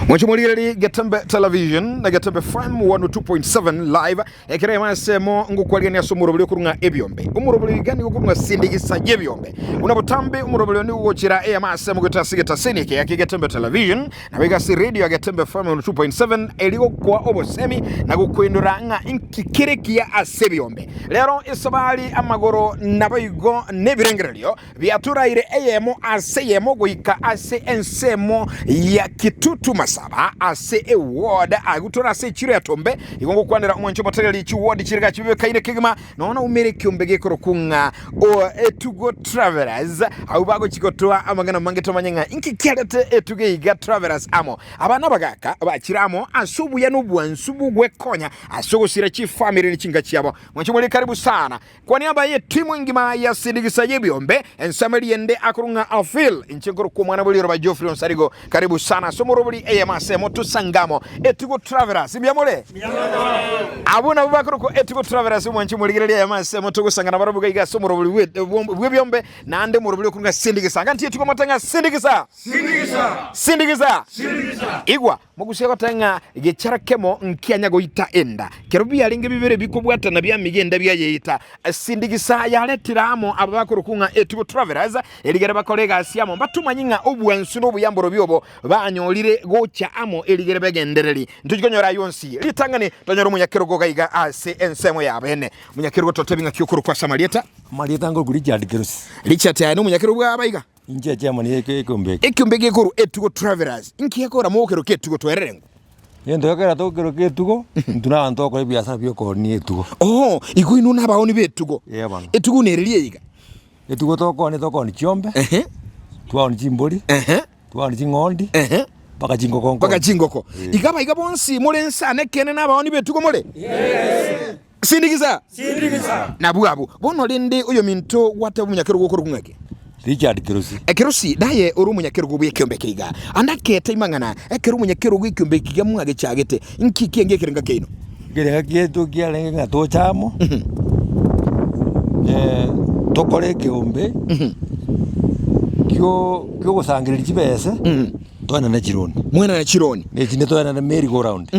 Mwachumulirali Getembe Television na Getembe FM 102.7 live ekere masemo ngukwaliga ni asomurobuli kurunga ebyombe umurobuli gani kurunga sindigisa yebyombe unabotambe umurobuli ni ugochira masemo gutasigeta senike ya Getembe Television na bigasi radio ya Getembe FM 102.7 eligo kwa obosemi na gukwindura nga inkikirikia asebyombe lero isabali amagoro nabayigo nebirengerelyo byaturaire aseyemo goika ase ensemo ya kitutu masaba ase award agutora ase chiro ya tombe igongo kwandira umwancho material chi award chirga chibe kaire kigima nona umere kyumbege korokunga o etugo travelers aubago chikotoa amangana mangeto manyenga inkikyalete etuge iga travelers amo abana bagaka bachiramo asubu ya nubwansubu gwekonya asogosira chi family nichinga chiabo mwancho muri karibu sana kwa niaba ye timu ngima ya sindigisa yebyombe ensameli yende akurunga afil inchengoro kwa mwana buli roba Geoffrey Onsarigo karibu sana somorobuli masemo tusangamo etugo travelers byamole abuna bubakruko etugo travelers mwanchi muligirali masemo tugusangana barabuga iga somorobuli webyombe nande morobuli kunga sindigisa nganti etugo matanga sindigisa igwa mugushaka tanga gecharakemo nkianya goita enda kerubi yalinge bibere bikubwata na byamigenda byayita sindigisa yaletiramo abakrukunga etugo travelers eligere bakolega asiamo batumanyinga obwansu no buyamboro byobo banyolire gocha amo eligere begendereri ntujikonyora yonsi litangane tonyoro munyakirogo gaiga ase ensemo yabene munyakirogo totebinga kyukuru kwa samalieta Marieta ngo kuri cyadikerusi Richard ya no munyakirogo abayiga inje cyamani ekumbege kuru etugo travelers inkiyekora mukero ketugo twererengo yendo yakara tokero ketugo ntuna antoko biasa byoko ni etugo iko inu nabaoni betugo etugo nereliye yiga etugo toko ni chiombe twao ni chimboli twao ni chingondi baka chingoko igaba bonsi mulensa nekene nabaoni betugo mole sindigiza nabuabu bono linde uyo minto wata munyakero gukoro kungake Richard Kerosi daye uru munyakero gubyekyombe kiga andake taimangana ekero munyakero gwikyombe kiga mwage cyagete inkike ngekerenga keino gerenga kieto kialenge ngato chamo tokore kyombe kyo gusangirira kibese twana na chironi mwena na chironi nekine twana na merry go round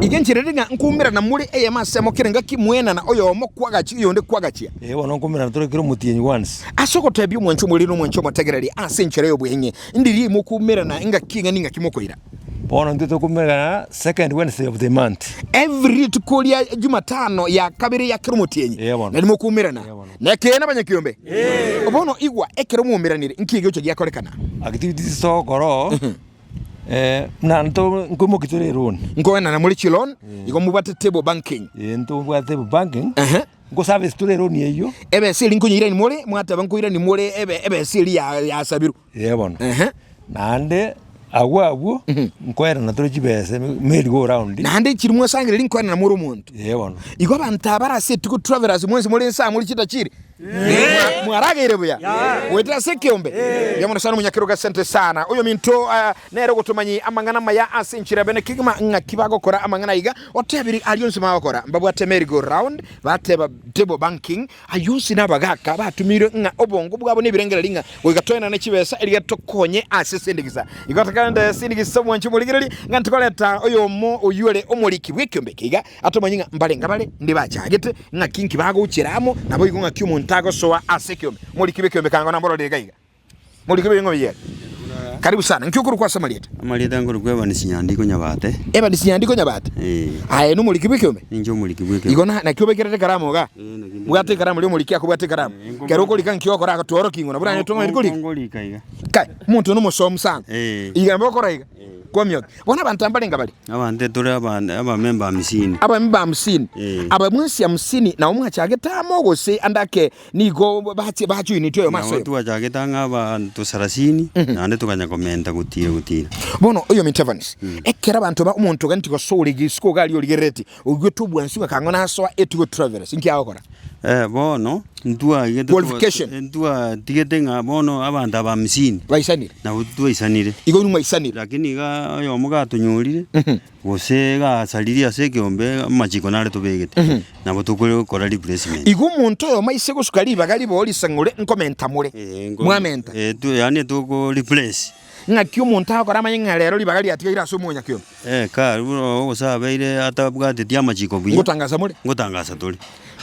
igenchireringa nkumira na muri masemo kirenga kimwena na oyo mokwagachi yonde kwagachia wono nkumira na torekero mutienyi once asoko tabi mwancho muri no mwancho mategereri asenchire yo bwenye ndiri mukumira na inga kinga ninga kimokoira bono ndito kumira second Wednesday of the month every tukolia Jumatano ya kabiri ya kirumutienyi na mukumira na kena banyakiombe bono igwa ekero mumiranire nkige cyo gyakorekana activities so koro nanto ngomo kitore ron ngona na muri chilon igo mubate table banking ento mubate table banking ngo service tore ron yeyo ebe sili nkunyira ni mole mwata bankuira ni mole ebe sili ya sabiru bono nande awo nkwera na tore chibese merry go round nande chirimwe sangire linkwera na muri umuntu bono igo bantabara se tuko travelers mwenzi mole nsa muri kitachiri mwarage irebuya weta sekyombe yamuna sana munyakiroga sente sana uyo minto nero gutumanyi amangana maya asinchira bene kigima ngakibago kora amangana iga otebiri alionse mabakora mbabu atemeri go round bateba table banking ayusi nabagaka batumire nga obongo bwabo nibirengera linga wigatoyena na kibesa eliatokonye asesendigisa igotakanda sindigisa mwanchi muligirali ngantukoleta uyo mo uyule omuliki bwekyombe kiga atomanyinga mbalenga bale ndibachagete ngakinki bago uchiramo nabo igonga kyumuntu tago soa asekyombe mulikibe kyombe kanga nambolo legaiga mulikibe ngo biye karibu sana nkyukuru kwa samalieta nguru kweba nisinyandiko nyabate nisinyandiko nyabate aye no mulikibe kyombe injo mulikibe kyombe igona na kyombe kirete karamu ga bwate karamu lyo mulikia ko bwate karamu kero ko likan kyoko raka toro kingo na burane tonga ngolika iga kai muntu no musomu sana iga mboko raiga kwa myoke bona bantambale ngabali abante tore aba member 50 aba mwensi 50 na umwa chageta mogo se andake nigo bachi ni toyo maso tu chageta ngaba to 30 nande tukanya komenta gutira bono oyo Mintevans ekera bantu ba umuntu ganti ko sole gisiko gali oligereti ugwetu bwansuka kangona so etugo travelers nkiyakora bono ntua tigete nga bono abantu aba 50 baisanire na utu isanire igo numa isanire lakini ga oyo mugato nyurire gose saliria sekyombe machiko nale tubegete nabo tukore kora replacement igo muntu yo maise gusukali bagali boli sangure nkomenta mure mwamenta tu yani tuko replace ng'aki omonto agokora amanye rero ribaga atigaire ase omonya kiombe kari buro ogosabeire atabwateti amachiko buya ngotangasa more ngotangasa turi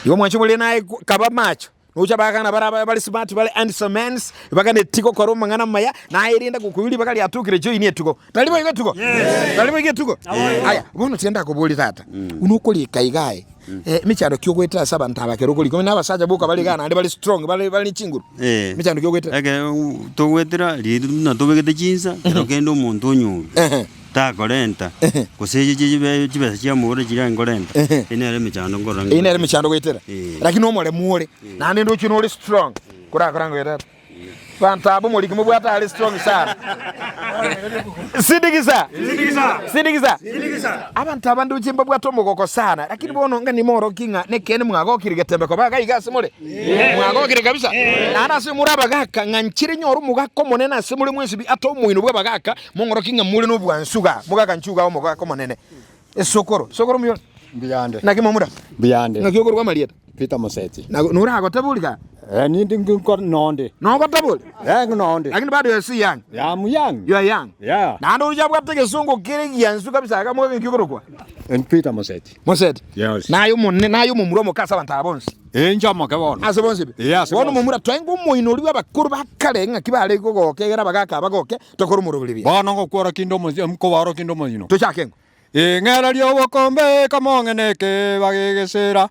igo mwancho muri naye kaba macho ucha bagana bari smart bari handsome men bagane tiko koro mangana maya na irinda gukubiri bagali atukire join yetuko talibo igetuko talibo igetuko aya bono tienda kubuli tata unukoli kaigae micharo kyogweta saba ntabakero kuli komena abasaja buka bali gana andi bali strong bali chinguru micharo kyogweta ege togwetera lidu na tobegete chinsa rokendo omuntu onyuru takorenta kuseje chibesa chia mure chira ngorenta inere michando ngoranga inere michando gwetera lakini omole muore nande ndo chino oli strong kura ngwetera Pantabo muri kumwe bwata ali strong sana. Sindigiza. Abantu abandu chimba bwato mugoko sana lakini bono ngani moro kinga nekene mwago kirigetembe ko baga igase muri. Mwago kire kabisa. Ana se muraba gaka nganchire nyoru mugako monene se muri mwesi bi ato muino bwa bagaka mongoro kinga muri no bwansuga mugaka nchuga o mugako monene. Sokoro myo Biyande. Nakimomura. Biyande. Nakiyogoro kwa Marieta. Peter Moseti. Nura gotabulika. Ni ndingo nonde. No gotabul. Nonde. Lakini bado you see young. Yeah, I'm young. You are young. Yeah. Na ndo ujabwa tege songo kire yansu kabisa kama wewe nkiyogoro kwa. And Peter Moseti. Moseti. Yes. Nayo mumuro mukasa bantabonse. Njama kabona. Asebonse bi. Yes. Wono mumura twengo moino liwa bakuru bakalenga kibale gogokegera bagaka bagoke tokoro murubuli bi. Bana ngokora kindomo mkowaro kindomo yino. Tuchakengo. Ngera lyo bokombe kamongeneke bagegesera.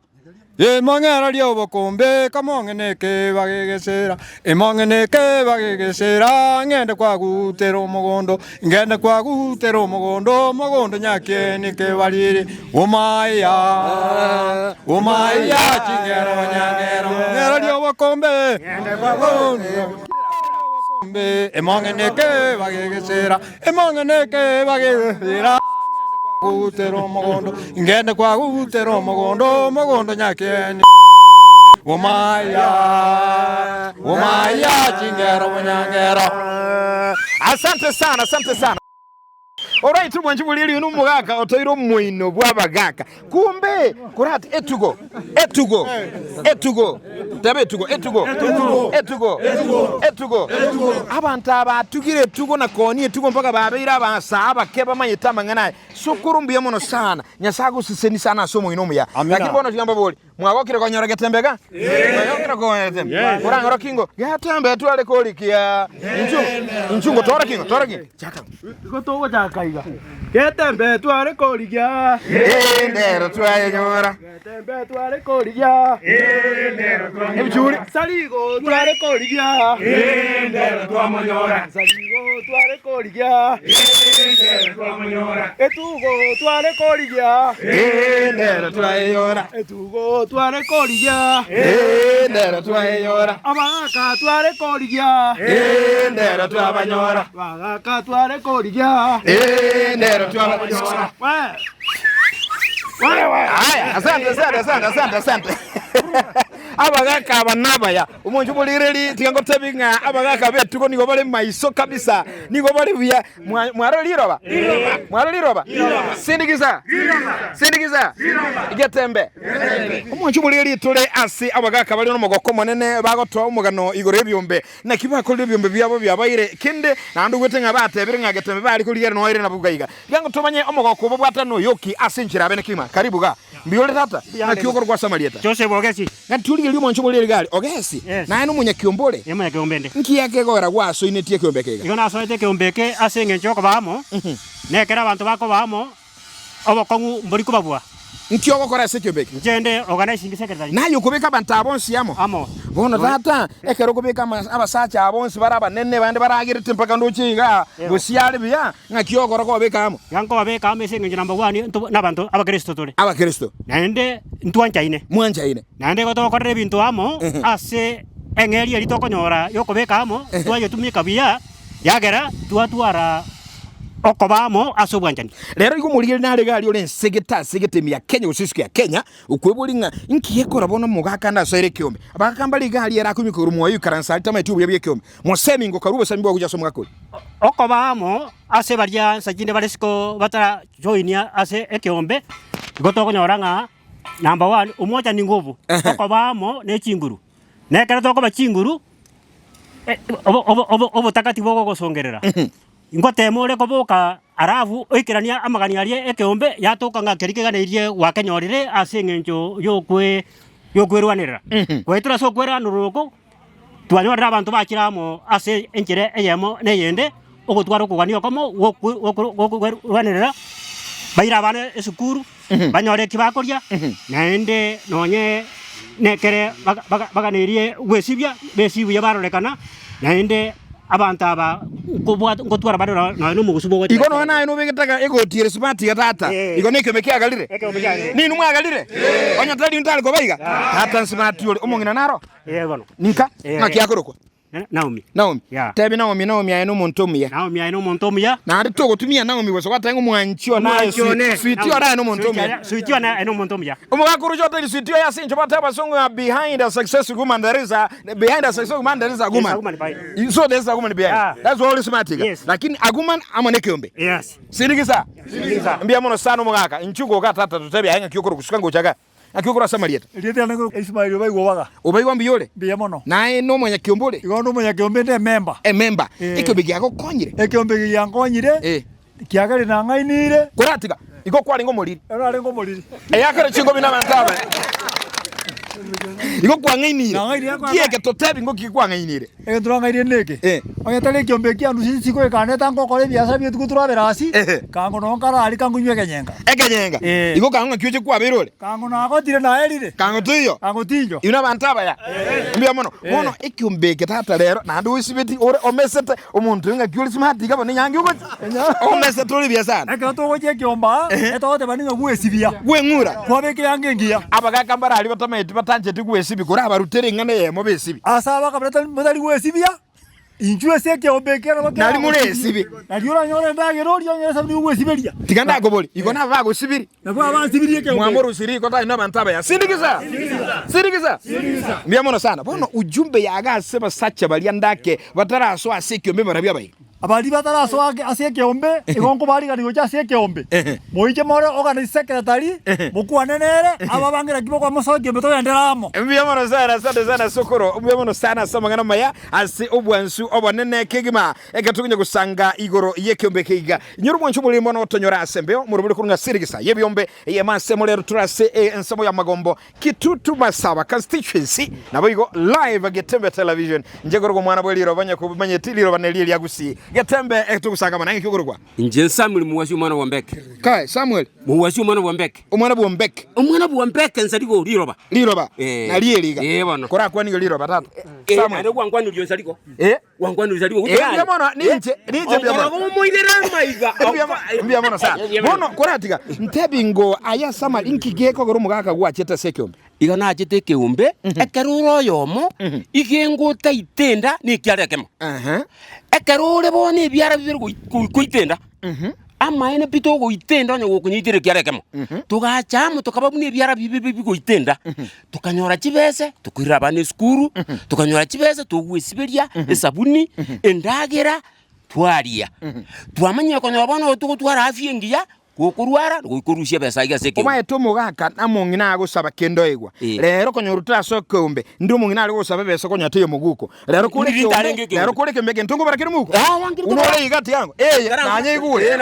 Mangera lyo bokombe kamongeneke bagegesera. Mangeneke bagegesera ngende kwa gutero mogondo mogondo nyakeni ke balire omaya chingero nyangero ngera lyo bokombe ngende kwa bokombe mangeneke bagegesera gutero mogondo ngende kwa gutero mogondo nyakeni omaya chingero nyangero. Asante sana. Alright, mwanjibulili unu mugaka otoiro mwino bwa bagaka. Kumbe kurati etugo. Abantu abatugire etugo na koni etugo mpaka babeira abasaba keba mayita mangana. Sokurumbiye mono sana. Nyasago siseni sana somo ino muya. Lakini bono tugamba boli. Mwagokire konyora getembega? Mwagokire konyora getembe. Kurangora kingo. Getembe twale kolikia. Inchungo tora kingo. Chaka. Gotogo jakaiga. Getembe twale kolikia. Ndero twayonyora. Getembe twale kolikia. Ndero twanyora. Ebichuri. Saligo twale kolikia. Ndero twamonyora. Saligo twale kolikia. Ndero twamonyora. Etugo twale kolikia. Ndero twayonyora. Etugo twale kolikia. Ndero twayonyora. Abaka twale kolikia. Ndero twabanyora. Abaka twale kolikia. Ndero twabanyora. Haya, asante. Abagaka abanabaya umuntu bulireli tigango tebinga abagaka betuko nigo bale maiso kabisa nigo bale bya mwaro liroba sindigiza igetembe umuntu bulireli tole asi abagaka bali no mogoko monene bagotwa umugano igore byombe na kibako byombe byabo byabaire kinde nandu gwetenga batebire ngagetembe bali kuligera no ire na bugayiga tigango tumanye omogoko bo bwatano yoki asinchira bene kima karibu ga mbiyole tata na kiokoro kwa Samarieta Joseph Ogesi ngatuli lyo mwancho bolere gali Ogesi na anu munya kiombole yema kiombende nkiyake gora gwaso inetie kiombeke igona soete kiombeke asenge nchoko bamo nekera abantu bako bamo obokongu mbori kubabwa nkyo gokora se kiombeke njende organizing secretary nayo kubeka abantu abonsi amo bono tata ekero kubeka abasacha abonsi baraba nenne bande baragirite mpaka ndochiga busiale bya ngakyo gora ko beka amo yanko babeka ame senge number 1 nabantu abakristo tole abakristo nende ntwanchaine nande gotokorera bintu amo ase engeri eritokonyora yokobeka amo twayo tumika bya yagera twatwara okobamo asobwanjani lero iko muri nale gali ole segete ya Kenya usisiki ya Kenya ukwebulinga nkiyekora bona mugaka na soire kiombe abakamba ligali era kumikuru moyo karansa tama tubu ya kiombe mosemi ngo karubo sambi bwa kujaso mugakoli okobamo ase barya sajinde balesiko batara joinia ase ekiombe gotokonyoranga number 1 umoja ni nguvu okobamo ne chinguru nekera tokoba chinguru obo takati bogo gosongerera ingotemo re koboka arafu oikirania amagani arie ekeombe yatoka ngakerikiganirie gwakenyorire ase ng'encho yokwirwanirira gwetura so kwera nuruko twanyorera abantu bakiramo ase enchire eyemo neyende ogotwara okugania okomo gokwirwanirira baira abana esukuru banyore kibakoria naende nonye nekere baganirie gwesibia besibia barorekana naende abantu aba ngotwara bado na no mugusubo iko no nayo no begetaga egotire smart ya tata iko ne kemeke agalire nini mwa agalire onya tali ntali ko baiga tata smart yole omongina naro bono ninka makiakoroko Naomi yeah. Tebi Naomi ayino montomia Naomi ayino montomia na ari to gotumia Naomi weso kwatango mwanchio na sweetio ara ayino montomia sweetio na ayino montomia omugakuru jota li sweetio ya sincho bataba songo ya behind a successful woman there is a woman so there is a woman behind that's all smart yes. Lakini a woman amoneke ombe yes sirigisa mbia mono sana mugaka inchugo gatata tutebi hanga kyokoro kusukango chaga akikura samarieta Lieta nango Ismail obaigwaga obaigwa mbiyole biya mono nae no monya kiombole igondo monya kiombe ne member ikyo giako konyire ekiombe giankonyire kiagari na ngainire kuratiga iko kwari ngomoriri ari ngomoriri eyakare chingo bina mantaba iko kwa ngainire kieke totebi ngo kikwa ngainire turangairie neke oyetale kiombe kiandu siko ekaneta ngokore biasa bietu kuturabirasi kango no nkara ari kango nywe kenyenga iko kango kyuche kwa birole kango na agotire na erire kango tiyo ina bantaba ya mbia mono ikiombe ketata rero na ndu isibeti ore omesete omuntu nga kyuli smart gabo ni nyangi uko omesete uri biasa eka to goje kiomba etote baninga gwesibia gwengura kwabeke yange ngia abagaka mbara batamete batanje tigwesibi kuri abarutere ngane yemo besibi asaba kabata mudali gwesibia injue seke obekera bakara nali muresibi nali ora nyore ndagero ryo nyesa ni gwesiberia tiganda goboli igona vago sibiri nabo abansibiri ke mwamoro siri kota ina bantaba ya sindikiza mbiamono sana bono ujumbe yaga seba sacha bali andake batara so aseke ombe marabia bai abali batara so aseke ombe igonko bali gari gocha aseke ombe moije more organize secretary mukwanenere aba bangira kibo kwa mosoke beto yanderamo mbiamono sana sana sokoro mbiamono sana samangana maya ase obwansu obonene kegima ekatukunye gusanga igoro yekyombe kiga nyuru mwanchu mulimo no tonyora asembeo murubuli kurunga sirigisa yebyombe yemase mulero turase ensemo ya magombo kitutu masaba constituency nabo igo live Getembe television njegoro ko mwana bweliro banya kubanye tiliro baneli lyagusi Getembe etukusanga manangi kyogorwa nje Samuel muwasi umwana wa Mbeke kai Samuel muwasi umwana wa Mbeke umwana wa Mbeke nsaligo liroba na lieliga bwana kora kwani liroba tatu Samuel ade kwangwani ulio nsaligo wangwani uzaliwa utani mbona ninje mbona mumoidera maiga mbona sana mbona koratiga ntebingo aya sama inkigeko goro mugaka gwacheta sekyombe igana achete keumbe ekeruro yomo igengo taitenda ni kyarekemo ekerure bone byara bibiri kuitenda ama ene pito goitenda nyo kunyitire kyarekemo tugachamu tukababune byara bibi goitenda tukanyora chibese tukwira bane skuru tukanyora chibese tugwisiberia esabuni endagera twaria twamanya kono bana tukutwara afiengia kukurwara gukurushia besa iga seke omaye tomugaka namongina agusaba kendo egwa rero konyoruta sokombe ndio mongina ali gusaba besa konyate yo muguko rero kuri kembege ntungo barakira muko unore igati yango nanye igure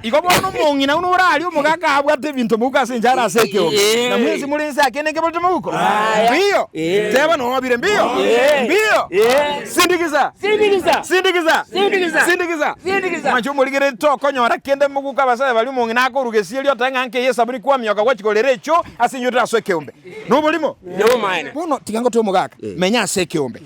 igo bono mongina unora ali umugaka abwate bintu muka sinjara seke na mwezi mulinsa akene ke boto muko biyo teba no mabire biyo sindikiza mancho muligere to konyora kende muguka basaba bali mongina akorugesie lyo tanga nke yesabuni kwa myoka gwachikolere cho asinyuta sokeombe no bulimo yo maene bono tigango to mugaka menya sekeombe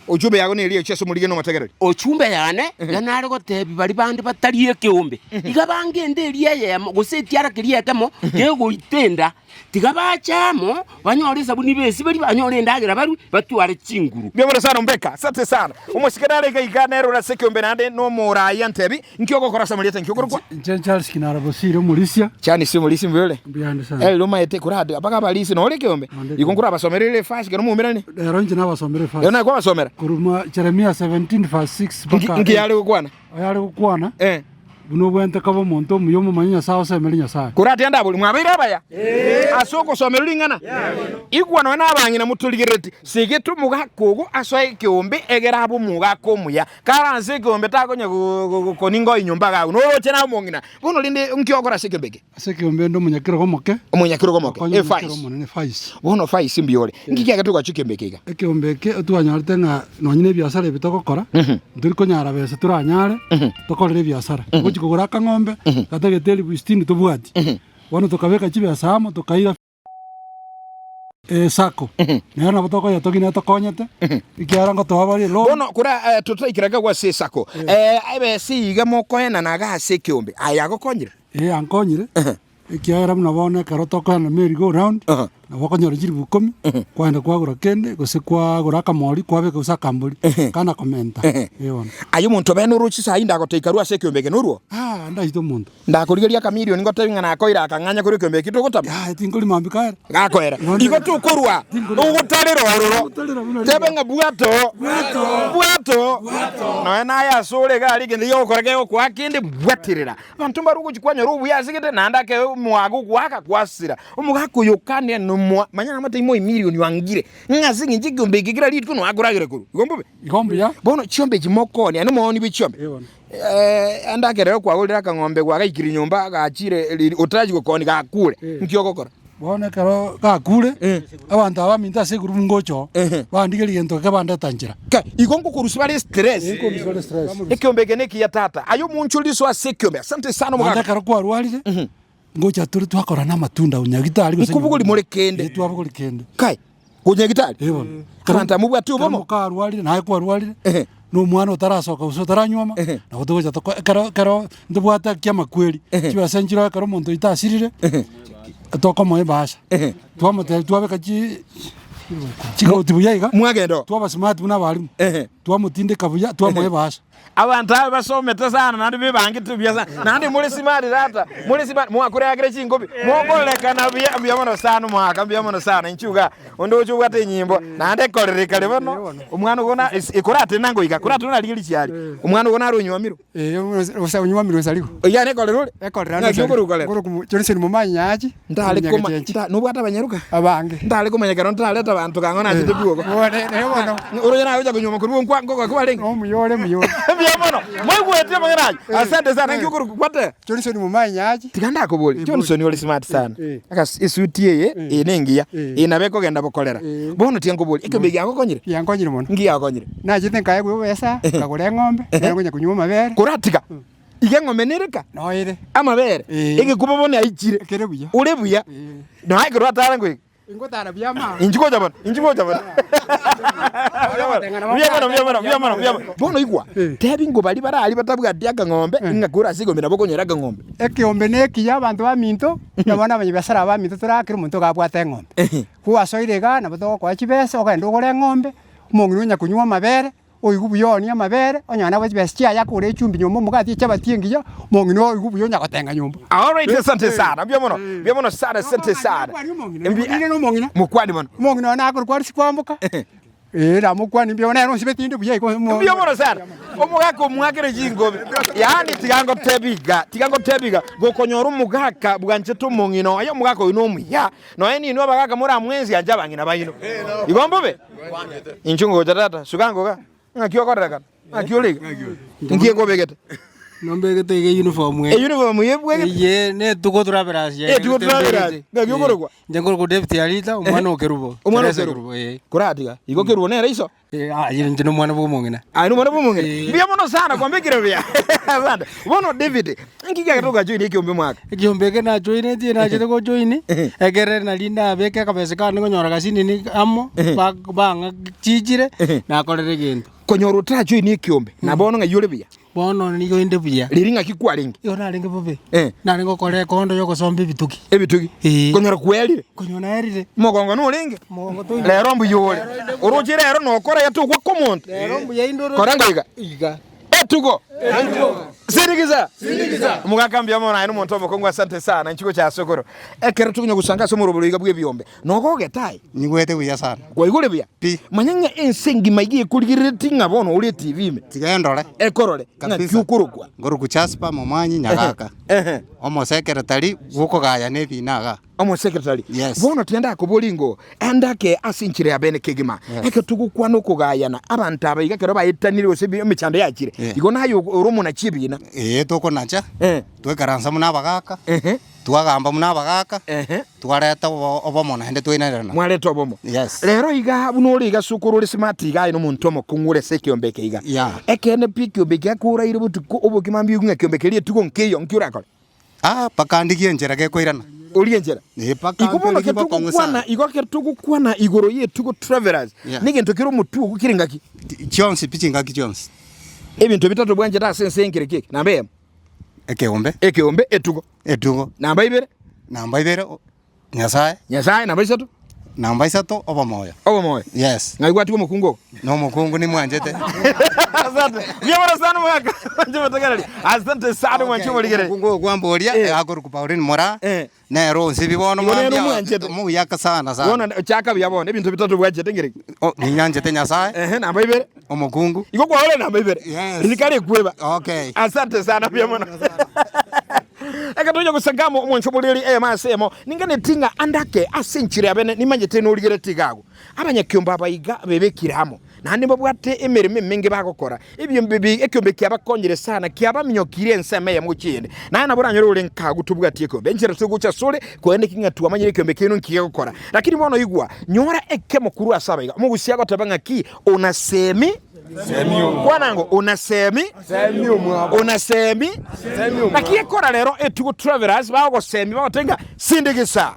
ujumbe yago ne liyo cheso mulige no mategereri ochumbe yane ganari gotebi bali bandi batali ekeombe igabange ndeli yeye gusetiara kiriye kemo yego itenda tigabachamo banyore sabuni besi bali banyore ndagira bari batware chinguru byobora sana Mbeka sate sana umusikanare gayiganero na sekeombe nande no muraya ntebi nkiyoko kora samarieta nkiyoko kwa Charles Kinara Bosiro Mulisia cyane si mulisi mbele byande sana luma yete kurade abaga balisi no lekeombe ikonkura basomerere fast gano mumirane ronje na basomere fast yona kwa basomera kuruma Jeremiah 17:6 baka nkiyale kukwana ayale kukwana buno bwente kabo muntu muyomo manya sawa semeli nyasaye kurati anda buli mwabira baya asoko somero lingana igwa no nabangina mutuligireti sigitu mugakogo asoye kiombe egera abo mugako muya karanze kiombe takonya koningo inyumba gago no chena mongina buno linde nkiokora sekembeke sekiombe ndo munyakiro gomoke fais buno fais mbiore ngikia gatu gachikembeke ekiombe twanyarite nga nonyine biasara bitokokora nduri konyara bese turanyare tokorere biasara kugura kang'ombe katageteli bustini tubwati wano tukabeka chibiasa amo tukaira sako nera botoko ya tokina tokonyete ikiara ngo twabari lo bono kura tutaikiraga gwa se sako ebe siga mokoena naga se kiombe aya gokonyire ankonyire ikiara mna bone karotoko na merry go round na wakonyora jiribu 10 kwenda kwagura kende gose kwagura kamori kwabe kusaka mburi kana komenta yona ayo muntu beno ruchi sai ndagoteika rwa se kiombe genuruo ndaito muntu ndakurigeria kamilioni ngotenga na koira akanganya kuri kiombe kitu gutaba tingoli mambikara gakwera igo tukurwa ugutarira ororo tebenga buato no na ya sore gali gende yo korage kwa kinde bwatirira bantu barugo chikwanya rubu yasigete nandake mwagu kwaka kwasira umugako yokane no manyana mata imo milioni wangire ngazingi njigiombe gigira litu no aguragire kuru igombe ya bono chiombe jimokoni ano moni bichiombe andakere kwa ulira kang'ombe kwa gaikiri nyumba gachire utaji gukoni gakure nkiogokora bone karo gakure abantu abaminta seguru ngocho bandigeri gento kabanda tanjira igongo kurusibale stress ikiombe geneki ya tata ayo munchuliso asekiombe asante sana muganga karo kwa rwalire ngocha turi twakora na matunda unyagitari gose kubuguri muri kende twabuguri kende kai unyagitari karanta mubwa tu bomo ka rwalire na kwa rwalire no mwana utarasoka usotaranyuma na gutugocha karo ndubwata kyama kweli kiba senjira karo muntu itasirire toko moye basha twamate twabeka chigo tibuyaga mwagendo twaba smart buna balimu twamutinde kabuya twamoye basha abantu basomete sana nandi bibangite byasa nandi muri simari data muri simari mwakure agire chingobi mokolekana byamono sana mwaka byamono sana inchuga ondo uchubwa te nyimbo nandi korere kale bono umwana ubona ikurate nango igakurate na ligiri cyari umwana ubona ari unyumamiro usa unyumamiro saliko yani korere ngakuru Johnson mumanyaji ndale koma nubwata abanyaruka abange ndale kumanyekano ndale abantu kangona chitubwo bono urujana uja kunyuma kuri ngo kwalenga muyore Biamono, mwegwete mangaraji. Asante sana ngikuru kwate. Johnson mumanyaji. Tikanda ko boli. Johnson oli smart sana. Aka isutie ye enengia. Inabeko genda bokolera. Bono tiango boli. Ikebe yako konyire. Yankonyire mono. Ngiya konyire. Na jite nkaye gwe besa, kagure ng'ombe, ngonya kunyuma mabere. Kuratika. Ige ng'ombe nereka. No ire. Amabere. Ige kubabone aichire. Kere buya. Ule buya. No hai kuro atara ngwe. Ingotara byama. Injiko jabana. Byamana. Bono igwa. Tebi ngo bali barali batabwa diaga ng'ombe ngakura sigo mina bokonyera ng'ombe. Ekiombe neki yabantu baminto nabana banyibasara baminto turakira umuntu gabwate ng'ombe. Kuwa soirega naboto kwa chibese okenda ogore ng'ombe umuntu unya kunywa mabere oyigubuyoni amabere onyana bwestia yakure echumbi nyombo mugati chabatiengiya umuntu no oyigubuyonya gotenga nyombo. All right, asante sana. Byamona sana, asante sana. Mbire no mongina. Mukwani mono. Mongina na akor kwari sikwambuka. Era mukwani byona no sibetinde buye ko. Byamona sana. Omugaka omwagere jingobe. Yani tigango tebiga gokonyora umugaka bwanje tumongino ayo mugaka uno muya. No eni no bagaka muri amwenzi anja bangina bayino. Igombobe. Inchungo jatata sukango ngakiokoreka. Ngakioleka. Ngiyekobegeta. Nombegete ge uniform we. Uniform yebwege. Ye ne tuko turaberaje. Tuko turaberaje. Ngakiokorwa. Njengoro deputy alita umwana okerubo. Umwana okerubo. Kuratiga. Igo kerubo nera iso. Yinje no mwana bomongena. No mwana bomongena. Byamono sana kwambekire bya. Banda. Bono David. Ngiga gatoka join ikiombe mwaka. Ikiombe ke na join ti na jete ko join. Egere na linda beke kabese ka ngonyora kasini ni amo banga chijire na korere gento. Konyoro ta join ikiombe. Na bono ngayule bya. Bono ni go inde buya. Liringa kikwalingi. Yo na linga bobe. Na lingo kore kondo yoko sombe bituki. Ebituki. Konyora kweli. Konyona erire. Mogongo no linge. Mogongo to. Lero mbu yole. Orujire ero no kora yatukwa komonto. Lero mbu ya indoro. Koranga iga. Etugo. Sindigiza mugakambia mona ino muntu omukongo asante sana nchiko cha sokoro ekero tukunya gusanga so murobolo igabwe byombe nogoge tai nigwete buya sana kwa igule bya pi manyanga ensengi maigi kurigiriti ngabono uri TV me tigendore ekorore na kyukurukwa ngoruku chaspa momanyi nyagaka omo secretary guko gaya ne binaga omo secretary yes. Bono tienda kubolingo endake asinchire abene kegima eke tugukwa no kugayana abantu abayiga kero bayitanire osebi emicando yakire igo nayo urumu na chibina toko nacha twekaransa muna bagaka twagamba muna bagaka twareta obomona hende twinarana mwareta obomo yes. Lero iga bunori iga sukuru ri smart iga ino muntu omokungure sekyombeke iga ekene pikyombeke akura ire butuko obokimambi unga kyombeke ri tuko nkeyo nkyurakora pakandikie njera gekoirana Orienjera. Ikubono ketugukwana igoro yetu travelers. Nigento kiro mutu gukiringaki. Chonsi pichingaki chonsi. Ebintu bitatu bwanje ta sense nkireke. Nambe ekeombe etugo. Namba ibere Nyasaye namba isatu. Namba isatu obomoyo. Yes. Ngaigwati ko mukungo. No mukungu ni mwanjete. Asante. Byabona sana mwaka. Njye batagarali. Asante sana mwancho muligere. Mukungo gwamboria akuru kupaurin mora. Na ronse bibono mwambia. Mu yaka sana. Wona chaka byabona ebintu bitatu bwaje tengere. Ni nyanjete Nyasaye. Namba ibere. Omukungu. Iko kwa ole namba ibere. Nikale kweba. Okay. Asante sana byabona. Ekatonya kusangamo mwancho muliri masemo ningane tinga andake asenchire abene nimanyete no ligere tigago abanyakyomba abayiga bebekiramo nandi babwate emereme menge bagokora ibyo mbibi ekyombe kyabakongere sana kyabaminyokire enseme ya mukinde na buranyoro ule nkagu tubwatiye ko benjere tugucha sole ko ende kinga tuamanyire ekyombe kino nkiyagokora lakini bono igwa nyora eke mukuru asabayiga mugusiyago tabanga ki unasemi Kwanango unasemi nakiye kora lero etugo travelers bago semi bagotenga sindigisa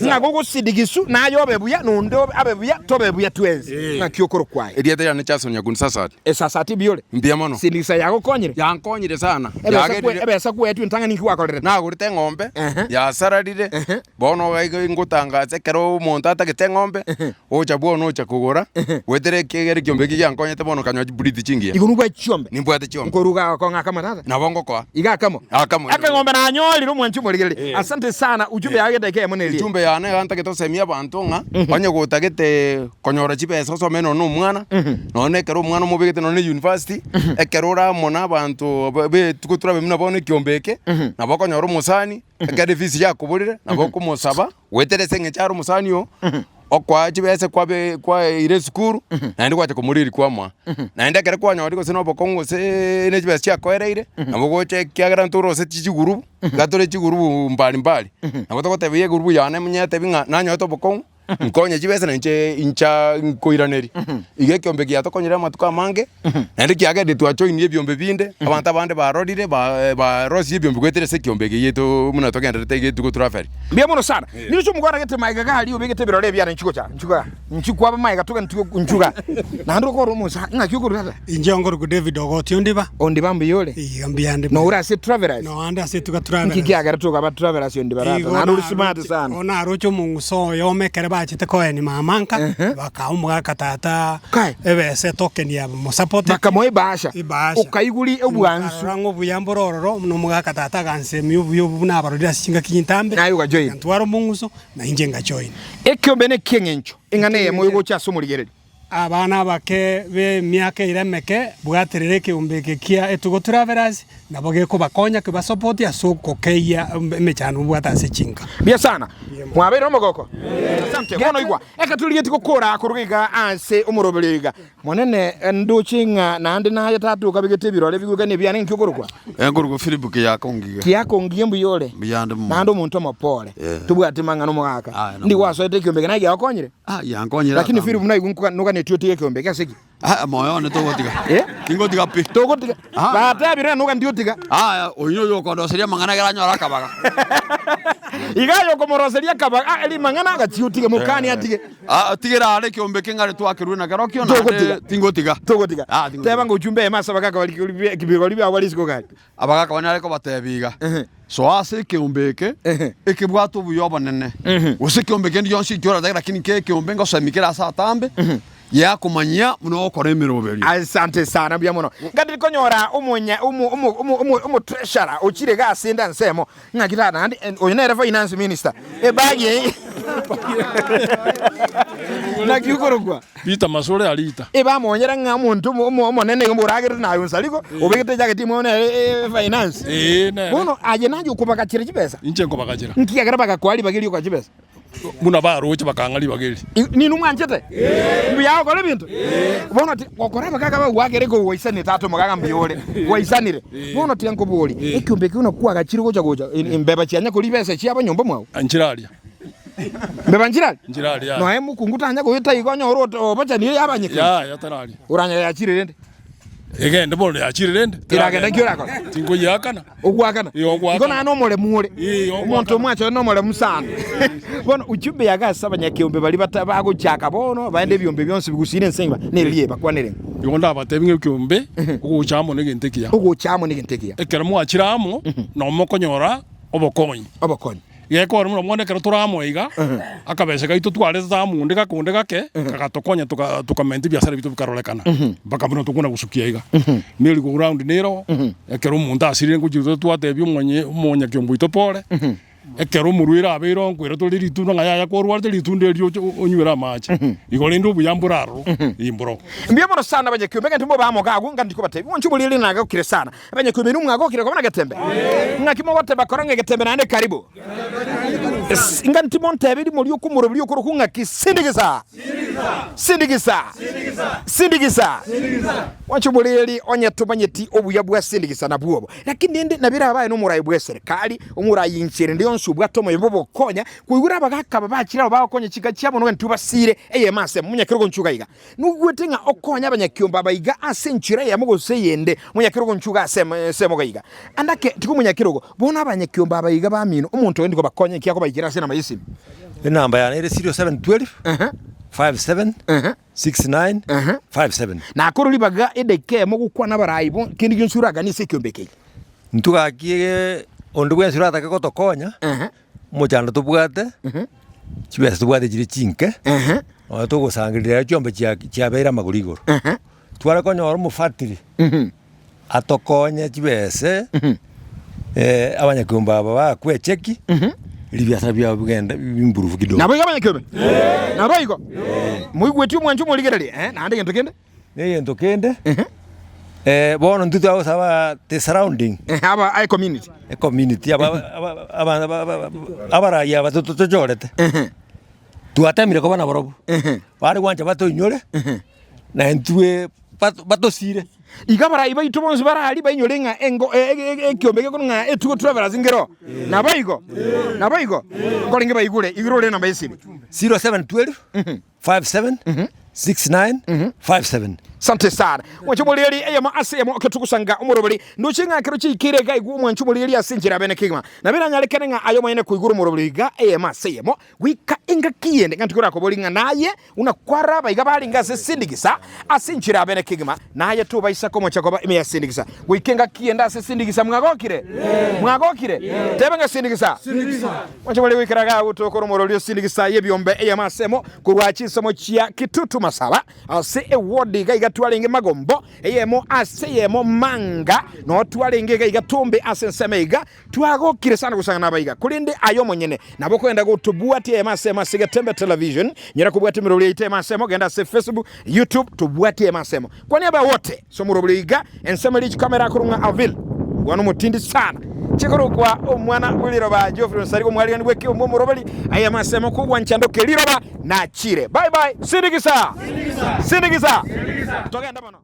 ngago sindigisu nayo bebuya nundo abebuya tobebuya twenzi nakiyokoro kwaye Ediate ya nechasonya kunsasati esasati biole mbiamono sindigisa yago konyire yankonyire sana ebesa kwetu ntanga nikiwakorere na gurite ngombe ya sararire bono gaigo ngutangaze kero umuntu atagite ngombe ocha bono ocha kugura wetere kegere kyombe kiyankonyete bono kanywa buriti chingia igunugwa chombe nimbwate chombe ngoruga ko ngaka matata na bongo kwa igakamo aka ngombe na nyoli rumwanchu muligere asante sana ujumbe yage deke moneli ujumbe yane ganta getosemia abantu nga banye gutagete konyora chipesa someno no mwana none kero mwana mubigete none university ekerora mona abantu be tukutura bimuna bone kyombeke na bakonyora umusani ekade visi yakuburire na boko musaba weterese ngecharo umusani yo okwa chibese kwa ire skuru naende kwacha kumuriri kwamwa naende kere kwanya ndiko sino bokongo se ne chibese chakoereire nabo che kyagara nturo se chigurubu gatore chigurubu mbali nabo tokotebeye gurubu yane munyete binga nanyo to bokongo nkonye chibese nanche incha nkoiraneri ige kyombe kya tokonyera matuka mange naende kyagede twachoinie byombe binde abantu abande barodire ba rosi byombe kwetere se kyombe yeto muna tokenderete ige tuko traferi mbia muno sana nicho mugwara gete maiga gali ubigete birore bya nchiko aba maiga tuka nchuga na ndo ko rumusa ngakyuko rata injongoro ku David Ogotio ondiba mbiyole igambiyande no ura se travelers no anda se tuka travelers nkikiagara tuka ba travelers ondiba rata na ndo smart sana ona arocho munguso yomekere bachite koeni mamanka bakaumuga katata ebese token ya musapote bakamoe basha ukaiguli obwansu rango buyambororo no muga katata ganse myubu buna barodira singa kintambe nayo gajoin ntwaro munguso na inje ngajoin ekyombe ne kengencho ingane ye moyo gocha somurigereri abana bake be miaka iremeke bwaterere kiumbeke kia etugo travelers nabo geko bakonya ke basupport ya soko keya mechanu bwata se chinga bia sana mwabero mogoko asante bono igwa ekatuligeti kokora kurugiga ase umurobeliga monene nduchinga nandi na tatu kabigete birole biguga ne byane nkyogorukwa ngurugo Philip kiyakongiye mbiyole nando muntu amapole tubwate mangano mwaka ndi wasoete kyombeke na yakonyire yankonyira lakini Philip naigunkuka nuka netiotie kyombeke asiki moyo ne togotiga kingotiga pi togotiga bata bire nuka ndiotiga onyo yo kondo seria mangana gara nyora kabaga igayo komoroseria kabaga eli mangana agatiutige mukani atige tigera ale kyombeke ngare twakirwe na garokyo na tingotiga teba ngo ujumbe masa bakaka bali kibigoli bya walisiko gari abagaka bana ariko batebiga so ase kyombeke ekibwato buyoba nene use kyombeke ndi yonsi kyora lakini ke kyombe ngo samikira sa tambe ya kumanyia muno okora emiroberi. Asante sana bya muno ngati konyora umunya umu treasurer uchire ga sinda nsemo ngakita nandi oyinere finance minister ebagi na kiukorogwa Peter Masore alita bamonyera nga muntu umonene nguragire nayo nsaliko ubigite jake timu ne finance bono aje naje ukubaka chire chipesa inche ngobakachira nkiagera bakakwali bagiri kwa chipesa muna baroche bakangali bagiri ni numwanchete mbiyao kole bintu bono ti okoraba kaka ba wagere go waisani tatu mugaga mbiyole waisanire bono ti ankoboli ekyombe kuno kwa gachiri gocha imbeba cyanya kuri bese cyaba nyomba mwawo anchiralia mbeba njirali njirali no hemu kungutanya go yita igonyo oro bacha ni yabanyike ya tanali uranya yachire rende egende bono yachire rende kiragenda kyurako tingo yakana ogwakana ngona no mole mule umuntu mwacho no mole musana bono uchube yagasaba nyakiombe bali batabago cyaka bono baende byombe byonse bigusine nsenga neliye bakwanere yonda batebinge kyombe uguchamo negentekia ekera mwachiramo no mokonyora obokonyi yeko rumo mwone kero turamoiga akabesha gaito tware za munde gakunde gake kagatokonya tukamenti biashara bitu bikarolekana baka bino tukuna gusukia iga nili go round nero ekero mundu asirire ngujiro twatebyo mwonya kyombo itopore ekero muruira abiro ngwira tuli ritunga ngaya korwarte ritunde ryo onywera machi igolindo buyamburaro imboro mbiyamoro sana abanyakyombe kandi mo bamogago ngandi ko batebi wonchu bulili naga kire sana abanyakyombe numwago kire ko bana gatembe ngakimo wote bakorange gatembe nande karibu ngandi monte abiri muri yo kumuro biri yo kurukunga kisindigiza sindigiza wonchu bulili onye tubanyeti obuya bwa sindigiza na buobo lakini ndi nabira abaye no murayi bwa serikali omurayi nchire ndi nsubwa tomo yebobo konya kuyura bagakaba bakira bakonya kiga cyabo no ntubasire mase munyakiro nchugayiga nugwetenga okonya abanyakyomba bayiga asenchira yamugose yende munyakiro nchuga semo gayiga andake tikumunyakiro bona abanyakyomba bayiga bamino umuntu wendiko bakonya kiyako bayikira sena mayisi namba ya ere 0712 57 69 57 na koroli baga edeke mugukwa nabarayibo kindi gyonsuraga ni sekyombeke ntugakie ondu bwa surata ka gotokonya muchando tubwate chibese tubwate chiri chinke tugusangirira cyombe cya beira magurigoro twara konyora mu factory atokonya chibese abanyakyomba baba kwecheki libyasa bya bugenda bimburufu kidogo nabo abanyakyombe nabo iko muigweti mwanju muligerere nande gento kende bono ntutu awo saba the surrounding aba I community abara ya batoto jorete tuatamire ko bana borobo bari kwanja batonyore na ntwe batosire igabara iba itubonze barali banyorenga engo ekyombeke ko nga etugo travelers ngero nabayiko kolinge bayigure igurore namba yesini 0712 57 6957 sante sana wanchumuleli eyama asemo ketukusanga umurobeli nduchinga kero chikire ga igu wanchumuleli asinjira bene kigma na bina nyalekene nga ayo mayene kuiguru umurobeli ga eyama asemo wika inga kiyende ngantukura ko bolinga naye unakwara baiga balinga sesindigisa asinjira bene kigma naye tu baisa ko mochakoba ime yasindigisa wikenga kiyenda sesindigisa mwagokire tebenga sindigisa wanchumuleli wikira ga utokoro umurobeli sindigisa yebyombe eyama asemo kurwachi somo chia kitutu masaba ase ewodi ga twalinge magombo eyemo aseyemo manga no twalinge ga tumbe asensemeiga twagokire sana kusanga nabayiga kulinde ayo monyene nabo kwenda gutubwati emasema sigatembe television nyira kubwati miroli itema semo genda se Facebook YouTube tubwati emasemo kwani aba wote so murobliga ensemeli kamera kurunga avil wano mutindi sana chikorokwa omwana buliroba Geoffrey Nsariko mwali ngweke omurobeli ayamasemo kubwa nchandoke liroba na chire bye bye sindigisa togenda bano